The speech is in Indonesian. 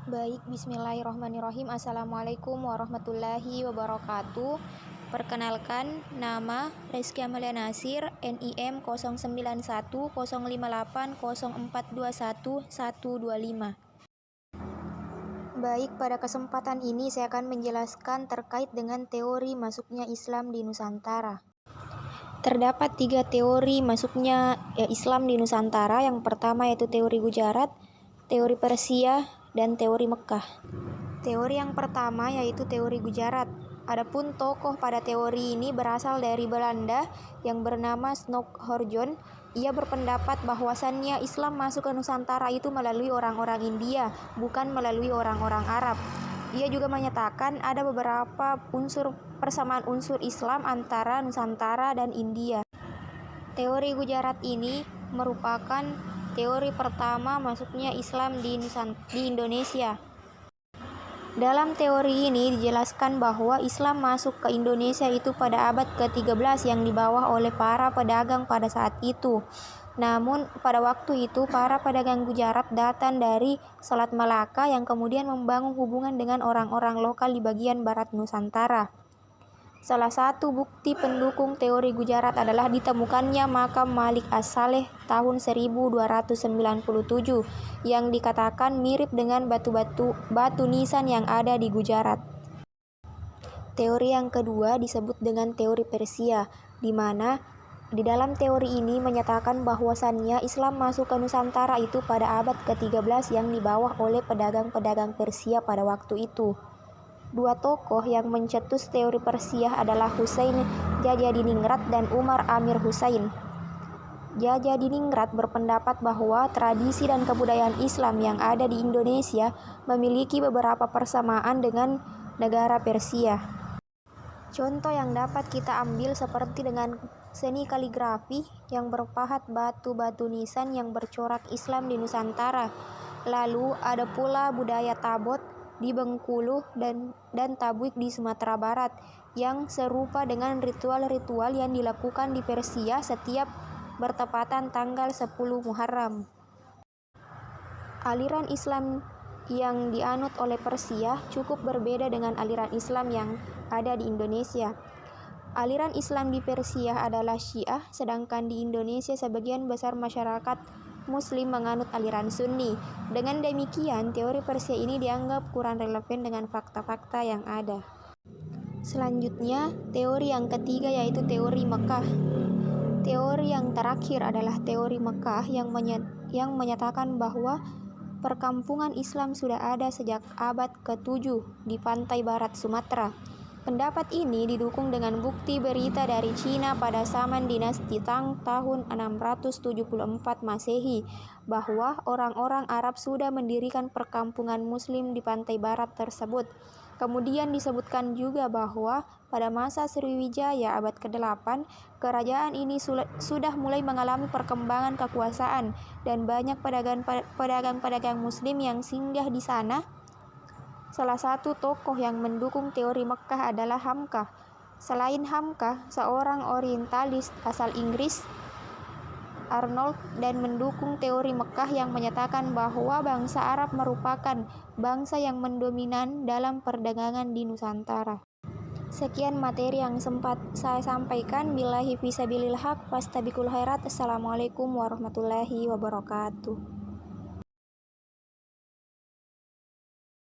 Baik, bismillahirrahmanirrahim. Assalamualaikum warahmatullahi wabarakatuh. Perkenalkan, nama Rizky Amalia Nasir, NIM 0910580421 Baik, pada kesempatan ini saya akan menjelaskan terkait dengan teori masuknya Islam di Nusantara. Terdapat 3 teori masuknya Islam di Nusantara. Yang pertama yaitu teori Gujarat, teori Persia, dan teori Mekah. Teori yang pertama yaitu teori Gujarat. Adapun tokoh pada teori ini berasal dari Belanda yang bernama Snoek Horjon. Ia berpendapat bahwasannya Islam masuk ke Nusantara itu melalui orang-orang India, bukan melalui orang-orang Arab. Ia juga menyatakan ada beberapa persamaan unsur Islam antara Nusantara dan India. Teori Gujarat ini merupakan teori pertama masuknya Islam di Indonesia. Dalam teori ini dijelaskan bahwa Islam masuk ke Indonesia itu pada abad ke-13 yang dibawa oleh para pedagang pada saat itu. Namun pada waktu itu para pedagang Gujarat datang dari Selat Malaka yang kemudian membangun hubungan dengan orang-orang lokal di bagian barat Nusantara. Salah satu bukti pendukung teori Gujarat adalah ditemukannya makam Malik As-Saleh tahun 1297 yang dikatakan mirip dengan batu nisan yang ada di Gujarat. Teori yang kedua disebut dengan teori Persia, di mana di dalam teori ini menyatakan bahwasannya Islam masuk ke Nusantara itu pada abad ke-13 yang dibawa oleh pedagang-pedagang Persia pada waktu itu. Dua tokoh yang mencetus teori Persia adalah Husain Jajadiningrat dan Umar Amir Husain. Jajadiningrat berpendapat bahwa tradisi dan kebudayaan Islam yang ada di Indonesia memiliki beberapa persamaan dengan negara Persia. Contoh yang dapat kita ambil seperti dengan seni kaligrafi yang berpahat batu-batu nisan yang bercorak Islam di Nusantara. Lalu ada pula budaya Tabot di Bengkulu dan Tabuik di Sumatera Barat yang serupa dengan ritual-ritual yang dilakukan di Persia setiap bertepatan tanggal 10 Muharram. Aliran Islam yang dianut oleh Persia cukup berbeda dengan aliran Islam yang ada di Indonesia. Aliran Islam di Persia adalah Syiah, sedangkan di Indonesia sebagian besar masyarakat Muslim menganut aliran Sunni. Dengan demikian, teori Persia ini dianggap kurang relevan dengan fakta-fakta yang ada. Selanjutnya, teori yang ketiga yaitu teori Mekah. Teori yang terakhir adalah teori Mekah yang menyatakan bahwa perkampungan Islam sudah ada sejak abad ke-7 di pantai barat Sumatera. Pendapat ini didukung dengan bukti berita dari Cina pada zaman dinasti Tang tahun 674 Masehi bahwa orang-orang Arab sudah mendirikan perkampungan Muslim di pantai barat tersebut. Kemudian disebutkan juga bahwa pada masa Sriwijaya abad ke-8, kerajaan ini sudah mulai mengalami perkembangan kekuasaan dan banyak pedagang-pedagang Muslim yang singgah di sana. Salah satu tokoh yang mendukung teori Mekah adalah Hamka. Selain Hamka, seorang orientalis asal Inggris, Arnold, dan mendukung teori Mekah yang menyatakan bahwa bangsa Arab merupakan bangsa yang mendominan dalam perdagangan di Nusantara. Sekian materi yang sempat saya sampaikan. Billahi fisabilil haq, fastabiqul khairat. Assalamualaikum warahmatullahi wabarakatuh.